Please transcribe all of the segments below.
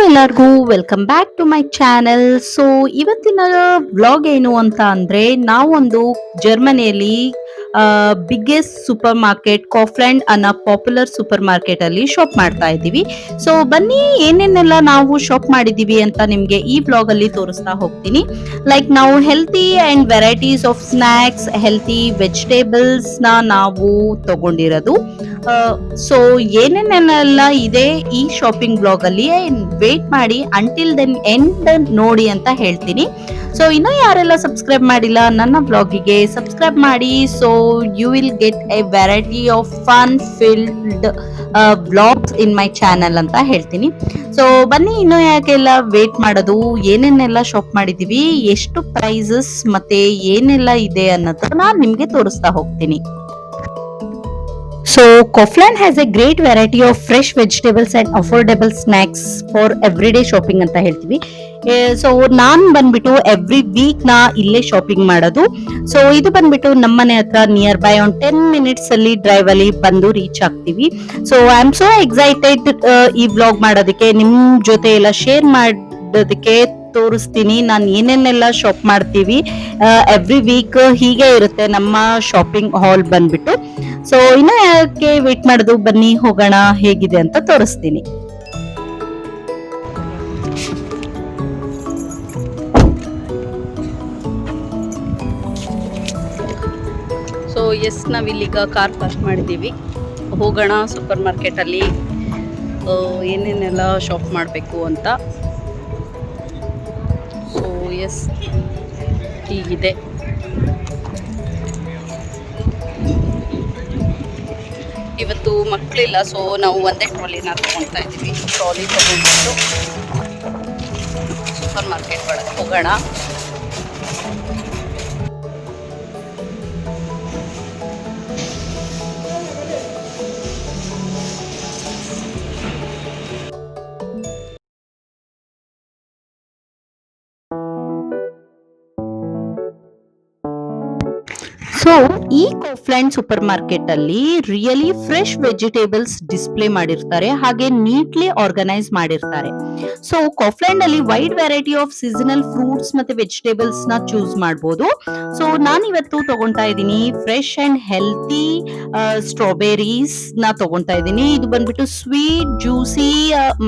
ಎಲ್ಲರಿಗೂ welcome back to my channel. So ಇವತ್ತಿನ vlog ಏನು ಅಂತ ಅಂದ್ರೆ ನಾವೊಂದು ಜರ್ಮನಿಯಲ್ಲಿ ಬಿಗ್ಗೆಸ್ಟ್ ಸೂಪರ್ ಮಾರ್ಕೆಟ್ ಕಾಫ್ಲ್ಯಾಂಡ್ ಅನ್ನೋ ಪಾಪ್ಯುಲರ್ ಸೂಪರ್ ಮಾರ್ಕೆಟ್ ಅಲ್ಲಿ ಶಾಪ್ ಮಾಡ್ತಾ ಇದ್ದೀವಿ. ಸೊ ಬನ್ನಿ ಏನೇನೆಲ್ಲ ನಾವು ಶಾಪ್ ಮಾಡಿದೀವಿ ಅಂತ ನಿಮ್ಗೆ ಈ ವ್ಲಾಗ್ ಅಲ್ಲಿ ತೋರಿಸ್ತಾ ಹೋಗ್ತೀನಿ. ಲೈಕ್ ನಾವು healthy and varieties of snacks, healthy vegetables ನಾವು ತಗೊಂಡಿರೋದು. ಸೊ ಏನೇನೆಲ್ಲ ಇದೆ ಈ ಶಾಪಿಂಗ್ ಬ್ಲಾಗ್ ಅಲ್ಲಿ ವೇಟ್ ಮಾಡಿ ಅಂಟಿಲ್ ದೆನ್ ಎಂಡ್ ನೋಡಿ ಅಂತ ಹೇಳ್ತೀನಿ. ಸೊ ಇನ್ನೂ ಯಾರೆಲ್ಲ ಸಬ್ಸ್ಕ್ರೈಬ್ ಮಾಡಿಲ್ಲ ನನ್ನ ಬ್ಲಾಗಿಗೆ ಸಬ್ಸ್ಕ್ರೈಬ್ ಮಾಡಿ. So you will get a variety of fun filled blogs in my channel ಅಂತ ಹೇಳ್ತೀನಿ. ಸೊ ಬನ್ನಿ ಇನ್ನು ಯಾಕೆಲ್ಲ ವೇಟ್ ಮಾಡೋದು, ಏನೇನೆಲ್ಲ ಶಾಪ್ ಮಾಡಿದೀವಿ, ಎಷ್ಟು ಪ್ರೈಸಸ್ ಮತ್ತೆ ಏನೆಲ್ಲ ಇದೆ ಅನ್ನೋದನ್ನ ನಿಮ್ಗೆ ತೋರಿಸ್ತಾ ಹೋಗ್ತೀನಿ. So, Coffland has a great variety of fresh vegetables and affordable snacks for everyday shopping ಅಂತ ಹೇಳ್ತೀವಿ. ಸೊ ನಾನ್ ಬಂದ್ಬಿಟ್ಟು ಎವ್ರಿ ವೀಕ್ ನಾ ಇಲ್ಲೇ ಶಾಪಿಂಗ್ ಮಾಡೋದು. ಸೊ ಇದು ಬಂದ್ಬಿಟ್ಟು ನಮ್ಮನೆ ಹತ್ರ ನಿಯರ್ ಬೈ ಒಂದು 10 ಮಿನಿಟ್ಸ್ ಅಲ್ಲಿ ಡ್ರೈವ್ ಅಲ್ಲಿ ಬಂದು ರೀಚ್ ಆಗ್ತೀವಿ. So I am so excited ಈ ವ್ಲಾಗ್ ಮಾಡೋದಕ್ಕೆ, ನಿಮ್ ಜೊತೆ ಎಲ್ಲ ಶೇರ್ ಮಾಡೋದಕ್ಕೆ ತೋರಿಸ್ತೀನಿ ನಾನು ಏನೇನೆಲ್ಲ ಶಾಪ್ ಮಾಡ್ತೀವಿ. ಎವ್ರಿ ವೀಕ್ ಹೀಗೆ ಇರುತ್ತೆ ನಮ್ಮ ಶಾಪಿಂಗ್ ಹಾಲ್ ಬಂದ್ಬಿಟ್ಟು. ಸೊ ಇನ್ನ ಯಾಕೆ ವೇಟ್ ಮಾಡೋದು, ಬನ್ನಿ ಹೋಗೋಣ ಹೇಗಿದೆ ಅಂತ ತೋರಿಸ್ತೀನಿ. ಸೊ ಎಸ್ ನಾವಿಲ್ಲೀಗ ಕಾರ್ ಪಾರ್ಕ್ ಮಾಡಿದ್ದೀವಿ. ಹೋಗೋಣ ಸೂಪರ್ ಮಾರ್ಕೆಟಲ್ಲಿ ಏನೇನೆಲ್ಲ ಶಾಪ್ ಮಾಡಬೇಕು ಅಂತ. ಸೊ ಎಸ್ ಹೀಗಿದೆ. ಇವತ್ತು ಮಕ್ಕಳಿಲ್ಲ, ಸೊ ನಾವು ಒಂದೇ ಟ್ರಾಲಿನ ತೊಗೊಳ್ತಾ ಇದ್ದೀವಿ. ಟ್ರಾಲಿ ತೊಗೊಂಡ್ಬಿಟ್ಟು ಸೂಪರ್ ಮಾರ್ಕೆಟ್ ಒಳಗೆ ಹೋಗೋಣ. ಸೊ ಈ ಕಾಫ್ಲ್ಯಾಂಡ್ ಸೂಪರ್ ಮಾರ್ಕೆಟ್ ಅಲ್ಲಿ ರಿಯಲಿ ಫ್ರೆಶ್ ವೆಜಿಟೇಬಲ್ಸ್ ಡಿಸ್ಪ್ಲೇ ಮಾಡಿರ್ತಾರೆ, ಹಾಗೆ ನೀಟ್ಲಿ ಆರ್ಗನೈಸ್ ಮಾಡಿರ್ತಾರೆ. ಸೊ ಕಾಫ್ಲ್ಯಾಂಡ್ ಅಲ್ಲಿ wide variety of seasonal fruits ಮತ್ತೆ ವೆಜಿಟೇಬಲ್ಸ್ ನ ಚೂಸ್ ಮಾಡಬಹುದು. ಸೊ ನಾನು ಇವತ್ತು ತಗೊಂತಾ ಇದ್ದೀನಿ ಫ್ರೆಶ್ ಅಂಡ್ ಹೆಲ್ತಿ ಸ್ಟ್ರಾಬೆರೀಸ್ ನ ತಗೊಂತಾ ಇದ್ದೀನಿ. ಇದು ಬಂದ್ಬಿಟ್ಟು ಸ್ವೀಟ್ ಜ್ಯೂಸಿ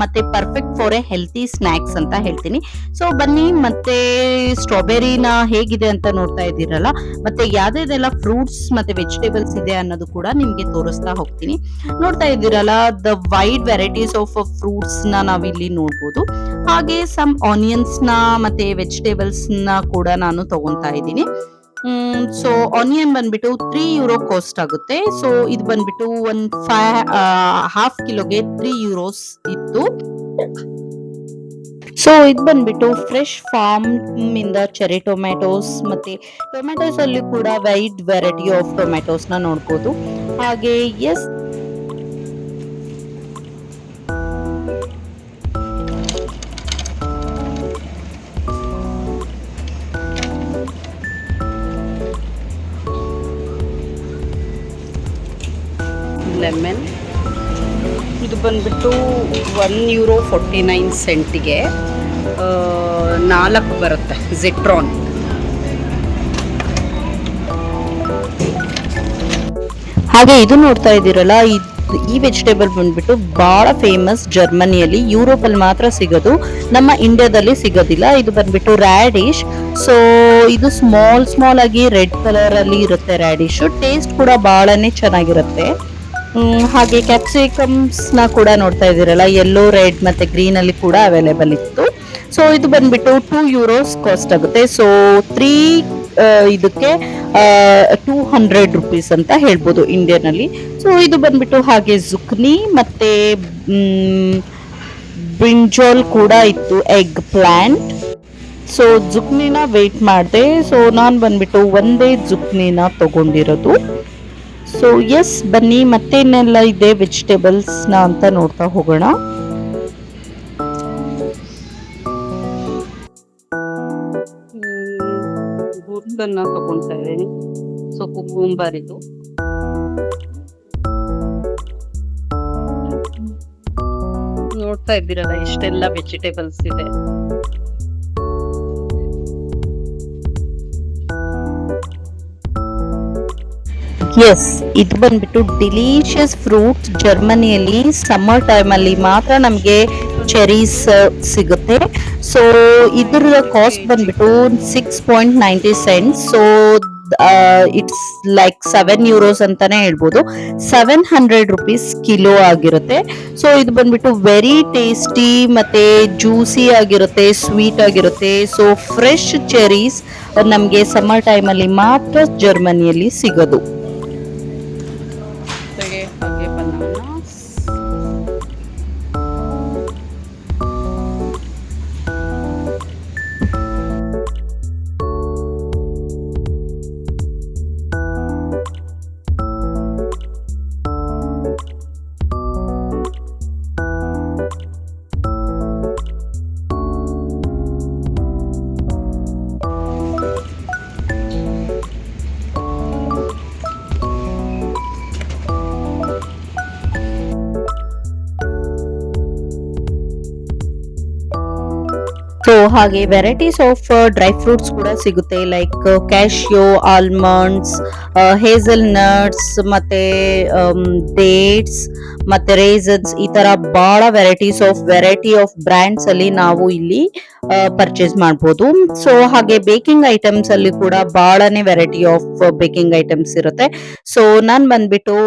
ಮತ್ತೆ perfect for A healthy snacks ಅಂತ ಹೇಳ್ತೀನಿ. ಸೊ ಬನ್ನಿ ಮತ್ತೆ ಸ್ಟ್ರಾಬೆರಿನ ಹೇಗಿದೆ ಅಂತ ನೋಡ್ತಾ ಇದ್ದೀರಲ್ಲ, ಮತ್ತೆ ಯಾವ್ದೆಲ್ಲ ಫ್ರೂಟ್ಸ್ ಮತ್ತೆ ವೆಜಿಟೇಬಲ್ಸ್ ಇದೆ ಅನ್ನೋದು ಕೂಡ ನಿಮ್ಗೆ ತೋರಿಸ್ತಾ ಹೋಗ್ತೀನಿ. ನೋಡ್ತಾ ಇದ್ದೀರಲ್ಲ, the wide varieties of fruits ನ ನಾವಿಲ್ಲಿ ನೋಡ್ಬೋದು. ಹಾಗೆ ಸಮ್ ಆನಿಯನ್ಸ್ ನ ಮತ್ತೆ ವೆಜಿಟೇಬಲ್ಸ್ ನ ಕೂಡ ನಾನು ತಗೊಂತಾ ಇದ್ದೀನಿ. ಸೊ ಆನಿಯನ್ ಬಂದ್ಬಿಟ್ಟು €3 ಕಾಸ್ಟ್ ಆಗುತ್ತೆ. ಸೊ ಇದು ಬಂದ್ಬಿಟ್ಟು ಒಂದು ಹಾಫ್ ಕಿಲೋಗೆ €3 ಇತ್ತು. ಸೊ ಇದು ಬಂದ್ಬಿಟ್ಟು ಫ್ರೆಶ್ ಫಾರ್ಮ್ ಇಂದ ಚೆರಿ ಟೊಮ್ಯಾಟೋಸ್, ಮತ್ತೆ ಟೊಮ್ಯಾಟೋಸ್ ಅಲ್ಲಿ ಕೂಡ ವೈಡ್ ವೆರೈಟಿ ಆಫ್ ಟೊಮ್ಯಾಟೋಸ್ ನ ನೋಡ್ಬೋದು. ಹಾಗೆ ಎಸ್ ಲೆಮನ್, ಇದು ಬಂದ್ಬಿಟ್ಟು €1.49ಗೆ 4 ಬರುತ್ತೆ ಝೆಟ್ರಾನ್. ಹಾಗೆ ಇದು ನೋಡ್ತಾ ಇದ್ದೀರಲ್ಲ, ಈ ವೆಜಿಟೇಬಲ್ ಬಂದ್ಬಿಟ್ಟು ಬಹಳ ಫೇಮಸ್ ಜರ್ಮನಿಯಲ್ಲಿ, ಯುರೋಪ್ ಅಲ್ಲಿ ಮಾತ್ರ ಸಿಗೋದು, ನಮ್ಮ ಇಂಡಿಯಾದಲ್ಲಿ ಸಿಗೋದಿಲ್ಲ. ಇದು ಬಂದ್ಬಿಟ್ಟು ರ್ಯಾಡಿಶ್. ಸೊ ಇದು ಸ್ಮಾಲ್ ಆಗಿ ರೆಡ್ ಕಲರ್ ಅಲ್ಲಿ ಇರುತ್ತೆ ರ್ಯಾಡಿಶ್. ಟೇಸ್ಟ್ ಕೂಡ ಬಹಳನೇ ಚೆನ್ನಾಗಿರುತ್ತೆ. ಹಾಗೆ ಕ್ಯಾಪ್ಸಿಕಮ್ಸ್ ನ ಕೂಡ ನೋಡ್ತಾ ಇದ್ದೀರಲ್ಲ, ಯೆಲ್ಲೋ, ರೆಡ್ ಮತ್ತೆ ಗ್ರೀನ್ ಅಲ್ಲಿ ಕೂಡ ಅವೈಲೇಬಲ್ ಇತ್ತು. ಸೊ ಇದು ಬಂದ್ಬಿಟ್ಟು €2 ಕಾಸ್ಟ್ ಆಗುತ್ತೆ. ಸೊ 3 ಇದಕ್ಕೆ ₹200 ಅಂತ ಹೇಳ್ಬೋದು ಇಂಡಿಯನ್ ಅಲ್ಲಿ. ಸೊ ಇದು ಬಂದ್ಬಿಟ್ಟು ಹಾಗೆ ಜುಕ್ನಿ ಮತ್ತೆ ಬ್ರಿಂಜಾಲ್ ಕೂಡ ಇತ್ತು, ಎಗ್ ಪ್ಲಾಂಟ್. ಸೊ ಜುಕ್ನಿನ ವೇಟ್ ಮಾಡಿದೆ. ಸೊ ನಾನು ಬಂದ್ಬಿಟ್ಟು ಒಂದೇ ಜುಕ್ನಿನ ತಗೊಂಡಿರೋದು. ಸೊ ಎಸ್ ಬನ್ನಿ ಮತ್ತೇನೆಲ್ಲ ಇದೆ ವೆಜಿಟೇಬಲ್ಸ್ ನ ಅಂತ ನೋಡ್ತಾ ಹೋಗೋಣ. ಗೂರ್ಗನ್ನ ತಗೊಂತಾ ಇದ್ದೀನಿ. ಸೊ ಕುಕುಂಬರ್ ಇದು ನೋಡ್ತಾ ಇದ್ದೀರಲ್ಲ ಎಷ್ಟೆಲ್ಲ ವೆಜಿಟೇಬಲ್ಸ್ ಇದೆ. ಎಸ್, ಇದು ಬಂದ್ಬಿಟ್ಟು ಡಿಲಿಷಿಯಸ್ ಫ್ರೂಟ್. ಜರ್ಮನಿಯಲ್ಲಿ ಸಮ್ಮರ್ ಟೈಮ್ ಅಲ್ಲಿ ಮಾತ್ರ ನಮಗೆ ಚೆರೀಸ್ ಸಿಗುತ್ತೆ. ಸೊ ಇದ್ರ ಕಾಸ್ಟ್ ಬಂದ್ಬಿಟ್ಟು 6.90 cents. So it's like 7 euros ಅಂತಾನೆ ಹೇಳ್ಬೋದು. 700 rupees ಕಿಲೋ ಆಗಿರುತ್ತೆ. ಸೊ ಇದು ಬಂದ್ಬಿಟ್ಟು ವೆರಿ ಟೇಸ್ಟಿ ಮತ್ತೆ ಜ್ಯೂಸಿ ಆಗಿರುತ್ತೆ, ಸ್ವೀಟ್ ಆಗಿರುತ್ತೆ. ಸೊ ಫ್ರೆಶ್ ಚೆರೀಸ್ ನಮಗೆ ಸಮ್ಮರ್ ಟೈಮ್ ಅಲ್ಲಿ ಮಾತ್ರ ಜರ್ಮನಿಯಲ್ಲಿ ಸಿಗೋದು. ಹಾಗೆ ಬನಾನಾಸ್, ಸೊ ಹಾಗೆ ವೆರೈಟೀಸ್ ಆಫ್ ಡ್ರೈ ಫ್ರೂಟ್ಸ್ ಕೂಡ ಸಿಗುತ್ತೆ. ಲೈಕ್ ಕ್ಯಾಶ್ಯೋ, ಆಲ್ಮಂಡ್ಸ್, ಹೇಸಲ್ ನಟ್ಸ್, ಮತ್ತೆ ಡೇಟ್ಸ್, ಮತ್ತೆ ರೇಸನ್ಸ್, ಈ ತರ ಬಹಳ ವೆರೈಟಿ ಆಫ್ ಬ್ರ್ಯಾಂಡ್ಸ್ ಅಲ್ಲಿ ನಾವು ಇಲ್ಲಿ ಪರ್ಚೇಸ್ ಮಾಡಬಹುದು. ಸೊ ಹಾಗೆ ಬೇಕಿಂಗ್ ಐಟಮ್ಸ್ ಅಲ್ಲಿ ಕೂಡ ಬಹಳನೇ ವೆರೈಟಿ ಆಫ್ ಬೇಕಿಂಗ್ ಐಟಮ್ಸ್ ಇರುತ್ತೆ. ಸೊ ನಾನ್ ಬಂದ್ಬಿಟ್ಟು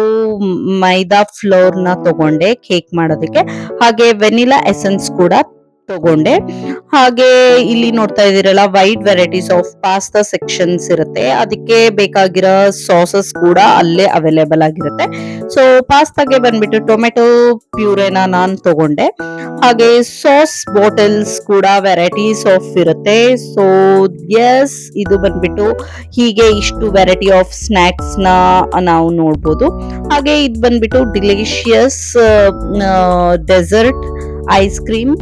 ಮೈದಾ ಫ್ಲೋರ್ ನ ತಗೊಂಡೆ ಕೇಕ್ ಮಾಡೋದಕ್ಕೆ. ಹಾಗೆ ವೆನಿಲಾ ಎಸೆನ್ಸ್ ಕೂಡ ತಗೊಂಡೆ. ಹಾಗೆ ಇಲ್ಲಿ ನೋಡ್ತಾ ಇದೀರಲ್ಲ wide varieties of pasta sections ಇರುತ್ತೆ. ಅದಕ್ಕೆ ಬೇಕಾಗಿರೋ ಸಾಸಸ್ ಕೂಡ ಅಲ್ಲೇ ಅವೈಲೇಬಲ್ ಆಗಿರುತ್ತೆ. ಸೊ ಪಾಸ್ತಾಗೆ ಬಂದ್ಬಿಟ್ಟು ಟೊಮೆಟೊ ಪ್ಯೂರೆನ ನಾನ್ ತಗೊಂಡೆ. ಹಾಗೆ ಸಾಸ್ ಬಾಟಲ್ಸ್ ಕೂಡ ವೆರೈಟೀಸ್ ಆಫ್ ಇರುತ್ತೆ. ಸೊ ಎಸ್, ಇದು ಬಂದ್ಬಿಟ್ಟು ಹೀಗೆ ಇಷ್ಟು ವೆರೈಟಿ ಆಫ್ ಸ್ನಾಕ್ಸ್ ನ ನಾವು ನೋಡ್ಬೋದು. ಹಾಗೆ ಇದು ಬಂದ್ಬಿಟ್ಟು delicious dessert ice cream.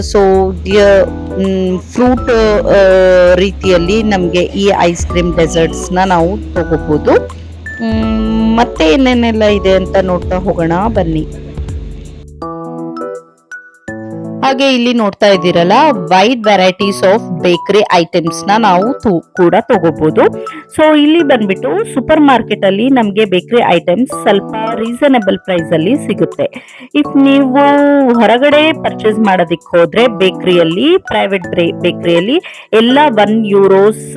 So fruit ರೀತಿಯಲ್ಲಿ ನಮಗೆ ಈ ಐಸ್ ಕ್ರೀಮ್ ಡೆಸರ್ಟ್ಸ್ ನ ನಾವು ತಗೋಬಹುದು. ಮತ್ತೆ ಏನೇನೆಲ್ಲ ಇದೆ ಅಂತ ನೋಡ್ತಾ ಹೋಗೋಣ ಬನ್ನಿ. ಹಾಗೆ ಇಲ್ಲಿ ನೋಡ್ತಾ ಇದ್ದೀರಲ್ಲ wide varieties of bakery items ನ ನಾವು ಕೂಡ ತಗೋಬಹುದು. ಸೊ ಇಲ್ಲಿ ಬಂದ್ಬಿಟ್ಟು ಸೂಪರ್ ಮಾರ್ಕೆಟ್ ಅಲ್ಲಿ ನಮ್ಗೆ ಬೇಕರಿ ಐಟಮ್ಸ್ ಸ್ವಲ್ಪ ರೀಸನಬಲ್ ಪ್ರೈಸ್ ಅಲ್ಲಿ ಸಿಗುತ್ತೆ. ಇಫ್ ನೀವು ಹೊರಗಡೆ ಪರ್ಚೇಸ್ ಮಾಡೋದಿಕ್ ಹೋದ್ರೆ ಬೇಕರಿಯಲ್ಲಿ, ಪ್ರೈವೇಟ್ ಬೇಕರಿಯಲ್ಲಿ ಎಲ್ಲ 1 ಯೂರೋಸ್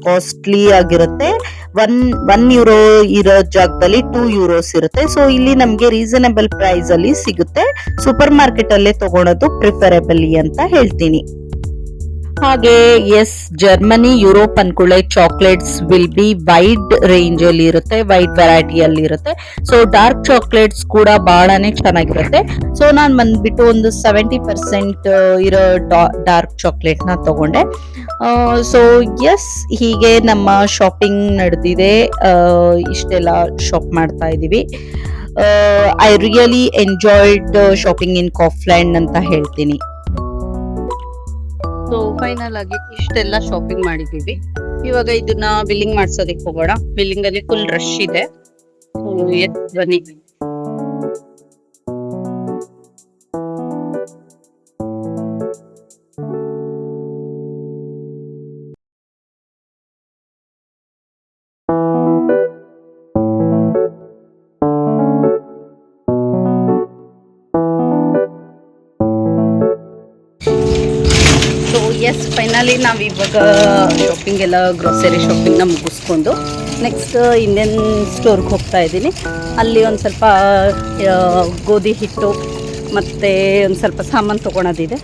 ಕಾಸ್ಟ್ಲಿ ಆಗಿರುತ್ತೆ. 1 ಯೂರೋ ಇರೋ ಜಾಗದಲ್ಲಿ 2 ಯೂರೋಸ್ ಇರುತ್ತೆ. ಸೊ ಇಲ್ಲಿ ನಮ್ಗೆ ರೀಸನಬಲ್ ಪ್ರೈಸ್ ಅಲ್ಲಿ ಸಿಗುತ್ತೆ. ಸೂಪರ್ ಮಾರ್ಕೆಟ್ ಅಲ್ಲೇ ತಗೊಳೋದು ಪ್ರಿಫರೆಬಲ್ ಅಂತ ಹೇಳ್ತೀನಿ. ಹಾಗೆ ಎಸ್, ಜರ್ಮನಿ ಯುರೋಪ್ ಅನ್ಕೊಳ್ಳೆ chocolates will be wide range ಅಲ್ಲಿ ಇರುತ್ತೆ, ವೈಡ್ ವೆರೈಟಿಯಲ್ಲಿ ಇರುತ್ತೆ. ಸೊ ಡಾರ್ಕ್ ಚಾಕ್ಲೇಟ್ಸ್ ಕೂಡ ಬಹಳನೇ ಚೆನ್ನಾಗಿರುತ್ತೆ. ಸೊ ನಾನು ಬಂದ್ಬಿಟ್ಟು ಒಂದು 70% ಇರೋ ಡಾರ್ಕ್ ಚಾಕ್ಲೇಟ್ ನ ತಗೊಂಡೆ. ಸೊ ಎಸ್, ಹೀಗೆ ನಮ್ಮ ಶಾಪಿಂಗ್ ನಡೆದಿದೆ. ಇಷ್ಟೆಲ್ಲ ಶಾಪ್ ಮಾಡ್ತಾ ಇದೀವಿ. I really enjoyed shopping in Kaufland ಅಂತ ಹೇಳ್ತೀನಿ. ಸೊ ಫೈನಲ್ ಆಗಿ ಇಷ್ಟೆಲ್ಲ ಶಾಪಿಂಗ್ ಮಾಡಿದೀವಿ. ಇವಾಗ ಇದನ್ನ ಬಿಲ್ಲಿಂಗ್ ಮಾಡ್ಸೋದಕ್ಕೆ ಹೋಗೋಣ. ಬಿಲ್ಲಿಂಗ್ ಅಲ್ಲಿ ಫುಲ್ ರಶ್ ಇದೆ. ಬನ್ನಿ. ಎಸ್, ಫೈನಲಿ ನಾವು ಇವಾಗ ಶಾಪಿಂಗ್ ಎಲ್ಲ ಗ್ರೋಸರಿ ಶಾಪಿಂಗ್ನ ಮುಗಿಸ್ಕೊಂಡು ನೆಕ್ಸ್ಟ್ ಇಂಡಿಯನ್ ಸ್ಟೋರ್ಗೆ ಹೋಗ್ತಾ ಇದ್ದೀನಿ. ಅಲ್ಲಿ ಒಂದು ಸ್ವಲ್ಪ ಗೋಧಿ ಹಿಟ್ಟು ಮತ್ತು ಒಂದು ಸ್ವಲ್ಪ ಸಾಮಾನು ತೊಗೊಳೋದಿದೆ.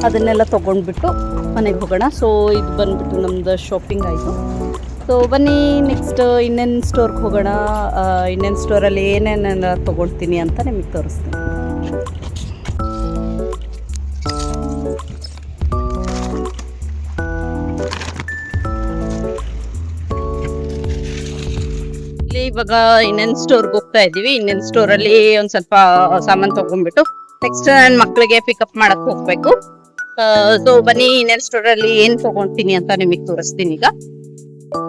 ಅದನ್ನೆಲ್ಲ ತೊಗೊಂಡ್ಬಿಟ್ಟು ಮನೆಗೆ ಹೋಗೋಣ. ಸೊ ಇದು ಬಂದುಬಿಟ್ಟು ನಮ್ಮದು ಶಾಪಿಂಗ್ ಆಯಿತು. ಸೊ ಬನ್ನಿ ನೆಕ್ಸ್ಟ್ ಇಂಡಿಯನ್ ಸ್ಟೋರ್ಗೆ ಹೋಗೋಣ. ಇಂಡಿಯನ್ ಸ್ಟೋರಲ್ಲಿ ಏನೇನೆಲ್ಲ ತೊಗೊಳ್ತೀನಿ ಅಂತ ನಿಮಗೆ ತೋರಿಸ್ತೀನಿ. ಇವಾಗ ಇಂಡಿಯನ್ ಸ್ಟೋರ್ಗೆ ಹೋಗ್ತಾ ಇದೀವಿ. ಇಂಡಿಯನ್ ಸ್ಟೋರ್ ಅಲ್ಲಿ ಒಂದ್ ಸ್ವಲ್ಪ ಸಾಮಾನು ತಗೊಂಡ್ಬಿಟ್ಟು ನೆಕ್ಸ್ಟ್ ನನ್ನ ಮಕ್ಳಿಗೆ ಪಿಕಪ್ ಮಾಡಕ್ ಹೋಗ್ಬೇಕು. ಸೊ ಬನ್ನಿ ಇಂಡಿಯನ್ ಸ್ಟೋರ್ ಅಲ್ಲಿ ಏನ್ ತಗೊಂತೀನಿ ಅಂತ ನಿಮಗೆ ತೋರಿಸ್ತೀನಿ ಈಗ.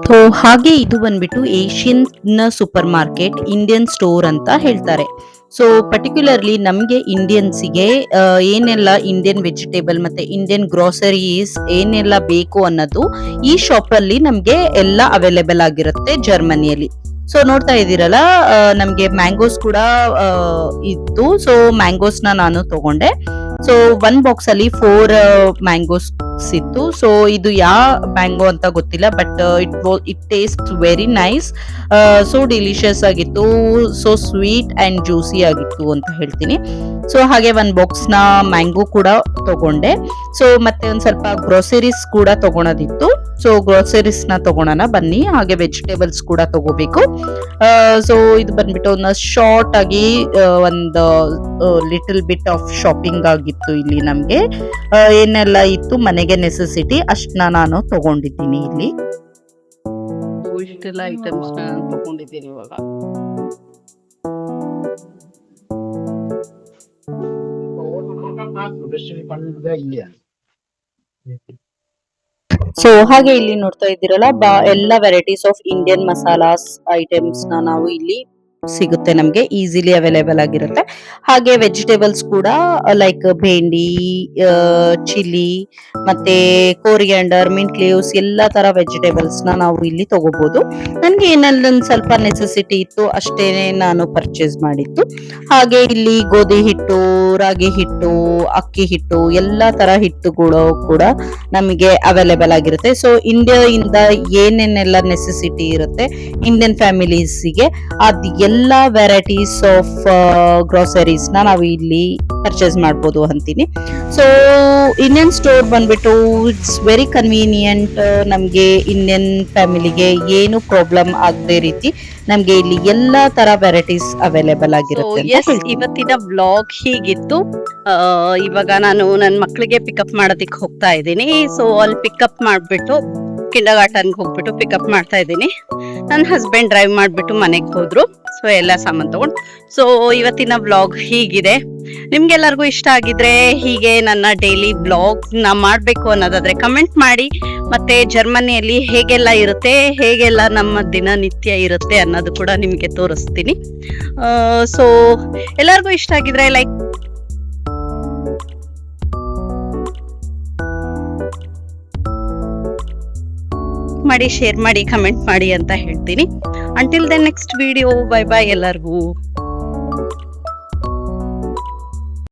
ಸೊ ಹಾಗೆ ಇದು ಬಂದ್ಬಿಟ್ಟು Asian super market Indian store ಅಂತ ಹೇಳ್ತಾರೆ. ಸೊ ಪರ್ಟಿಕ್ಯುಲರ್ಲಿ ನಮಗೆ ಇಂಡಿಯನ್ಸಿಗೆ ಏನೆಲ್ಲ ಇಂಡಿಯನ್ ವೆಜಿಟೇಬಲ್ ಮತ್ತೆ ಇಂಡಿಯನ್ ಗ್ರೋಸರೀಸ್ ಏನೆಲ್ಲ ಬೇಕು ಅನ್ನೋದು ಈ ಶಾಪ್ ಅಲ್ಲಿ ನಮ್ಗೆ ಎಲ್ಲ ಅವೈಲೇಬಲ್ ಆಗಿರುತ್ತೆ ಜರ್ಮನಿಯಲ್ಲಿ. ಸೊ ನೋಡ್ತಾ ಇದ್ದೀರಲ್ಲ, ನಮ್ಗೆ ಮ್ಯಾಂಗೋಸ್ ಕೂಡ ಇತ್ತು. ಸೊ ಮ್ಯಾಂಗೋಸ್ ನಾನು ತಗೊಂಡೆ. ಸೊ 1 ಬಾಕ್ಸ್ ಅಲ್ಲಿ 4 ಮ್ಯಾಂಗೋಸ್ ಇತ್ತು. ಸೊ ಇದು ಯಾವ ಮ್ಯಾಂಗೋ ಅಂತ ಗೊತ್ತಿಲ್ಲ, but it taste very nice. So delicious ಆಗಿತ್ತು, ಸೊ ಸ್ವೀಟ್ ಅಂಡ್ ಜ್ಯೂಸಿ ಆಗಿತ್ತು ಅಂತ ಹೇಳ್ತೀನಿ. ಸೊ ಹಾಗೆ 1 ಬಾಕ್ಸ್ ನ ಮ್ಯಾಂಗೋ ಕೂಡ ತಗೊಂಡೆ. ಸೊ ಮತ್ತೆ ಒಂದ್ ಸ್ವಲ್ಪ ಗ್ರೋಸರೀಸ್ ಕೂಡ ತಗೊಳೋದಿತ್ತು. ಸೊ ಗ್ರೋಸರೀಸ್ ನ ತಗೊಳೋಣ ಬನ್ನಿ. ಹಾಗೆ ವೆಜಿಟೇಬಲ್ಸ್ ಕೂಡ ತಗೋಬೇಕು. ಸೊ ಇದು ಬಂದ್ಬಿಟ್ಟು ಒಂದು ಶಾರ್ಟ್ ಆಗಿ ಒಂದು ಲಿಟಲ್ ಬಿಟ್ ಆಫ್ ಶಾಪಿಂಗ್ ಆಗಿತ್ತು ಇಲ್ಲಿ ನಮ್ಗೆ. ಏನೆಲ್ಲ ಇತ್ತು ಮನೆಗೆ ನೆಸೆಸಿಟಿ ಅಷ್ಟನ್ನ ನಾನು ತಗೊಂಡಿದ್ದೀನಿ ಇಲ್ಲಿ. ಇಷ್ಟೆಲ್ಲ ಐಟಮ್ಸ್ ತಗೊಂಡಿದ್ದೀನಿ ಇವಾಗ. ಸೊ ಹಾಗೆ ಇಲ್ಲಿ ನೋಡ್ತಾ ಇದ್ದೀರಲ್ಲ, ಎಲ್ಲ varieties of Indian masalas items ನಾವು ಇಲ್ಲಿ ಸಿಗುತ್ತೆ, ನಮ್ಗೆ ಈಸಿಲಿ ಅವೈಲೇಬಲ್ ಆಗಿರುತ್ತೆ. ಹಾಗೆ ವೆಜಿಟೇಬಲ್ಸ್ ಕೂಡ ಲೈಕ್ ಭೇಂಡಿ, ಚಿಲ್ಲಿ ಮತ್ತೆ ಕೋರಿಯಾಂಡರ್, ಮಿಂಟ್ ಲೀವ್ಸ್ ಎಲ್ಲ ತರ ವೆಜಿಟೇಬಲ್ಸ್ ನಾವು ಇಲ್ಲಿ ತಗೋಬಹುದು. ನನ್ಗೆ ಏನೆಲ್ಲ ಸ್ವಲ್ಪ ನೆಸೆಸಿಟಿ ಇತ್ತು ಅಷ್ಟೇನೆ ನಾನು ಪರ್ಚೇಸ್ ಮಾಡಿದ್ದು. ಹಾಗೆ ಇಲ್ಲಿ ಗೋಧಿ ಹಿಟ್ಟು, ರಾಗಿ ಹಿಟ್ಟು, ಅಕ್ಕಿ ಹಿಟ್ಟು ಎಲ್ಲ ತರ ಹಿಟ್ಟುಗಳು ಕೂಡ ನಮಗೆ ಅವೈಲೇಬಲ್ ಆಗಿರುತ್ತೆ. ಸೊ ಇಂಡಿಯಾದಿಂದ ಏನೇನೆಲ್ಲ ನೆಸೆಸಿಟಿ ಇರುತ್ತೆ ಇಂಡಿಯನ್ ಫ್ಯಾಮಿಲೀಸ್ಗೆ, ಅದ್ ಎಲ್ಲಾ ವೆರೈಟೀಸ್ ಆಫ್ ಗ್ರೋಸರೀಸ್ ನಾವು ಇಲ್ಲಿ ಪರ್ಚೇಸ್ ಮಾಡ್ಬೋದು ಅಂತೀನಿ. ಸೊ ಇಂಡಿಯನ್ ಸ್ಟೋರ್ ಬಂದ್ಬಿಟ್ಟು ಇಟ್ಸ್ ವೆರಿ ಕನ್ವೀನಿಯಂಟ್. ನಮ್ಗೆ ಇಂಡಿಯನ್ ಫ್ಯಾಮಿಲಿಗೆ ಏನು ಪ್ರಾಬ್ಲಮ್ ಆಗದೆ ರೀತಿ ನಮ್ಗೆ ಇಲ್ಲಿ ಎಲ್ಲಾ ತರ ವೆರೈಟೀಸ್ ಅವೈಲೇಬಲ್ ಆಗಿರುತ್ತೆ ಅಂತ ಹೇಳ್ತೀನಿ. ಇವತ್ತಿನ ವ್ಲಾಗ್ ಹೀಗಿತ್ತು. ಇವಾಗ ನಾನು ನನ್ನ ಮಕ್ಕಳಿಗೆ ಪಿಕಪ್ ಮಾಡೋದಿಕ್ ಹೋಗ್ತಾ ಇದ್ದೀನಿ. ಸೊ ಅಲ್ಲಿ ಪಿಕಪ್ ಮಾಡ್ಬಿಟ್ಟು ಕಿಂಡರ್ ಗಾರ್ಟನ್ಗೆ ಹೋಗ್ಬಿಟ್ಟು ಪಿಕಪ್ ಮಾಡ್ತಾ ಇದ್ದೀನಿ. ನನ್ನ ಹಸ್ಬೆಂಡ್ ಡ್ರೈವ್ ಮಾಡ್ಬಿಟ್ಟು ಮನೆಗೆ ಹೋದ್ರು. ಸೊ ಎಲ್ಲ ಸಾಮಾನು ತಗೊಂಡು. ಸೊ ಇವತ್ತಿನ ವ್ಲಾಗ್ ಹೀಗಿದೆ. ನಿಮ್ಗೆಲ್ಲರಿಗೂ ಇಷ್ಟ ಆಗಿದ್ರೆ ಹೀಗೆ ನನ್ನ ಡೈಲಿ ವ್ಲಾಗ್ ಮಾಡ್ಬೇಕು ಅನ್ನೋದಾದ್ರೆ ಕಮೆಂಟ್ ಮಾಡಿ. ಮತ್ತೆ ಜರ್ಮನಿಯಲ್ಲಿ ಹೇಗೆಲ್ಲ ಇರುತ್ತೆ, ಹೇಗೆಲ್ಲ ನಮ್ಮ ದಿನನಿತ್ಯ ಇರುತ್ತೆ ಅನ್ನೋದು ಕೂಡ ನಿಮಗೆ ತೋರಿಸ್ತೀನಿ. ಸೊ ಎಲ್ಲರಿಗೂ ಇಷ್ಟ ಆಗಿದ್ರೆ ಲೈಕ್ ಮಾಡಿ, ಶೇರ್ ಮಾಡಿ, ಕಮೆಂಟ್ ಮಾಡಿ ಅಂತ ಹೇಳ್ತೀನಿ. Until then next video. Bye bye ಎಲ್ಲರಿಗೂ.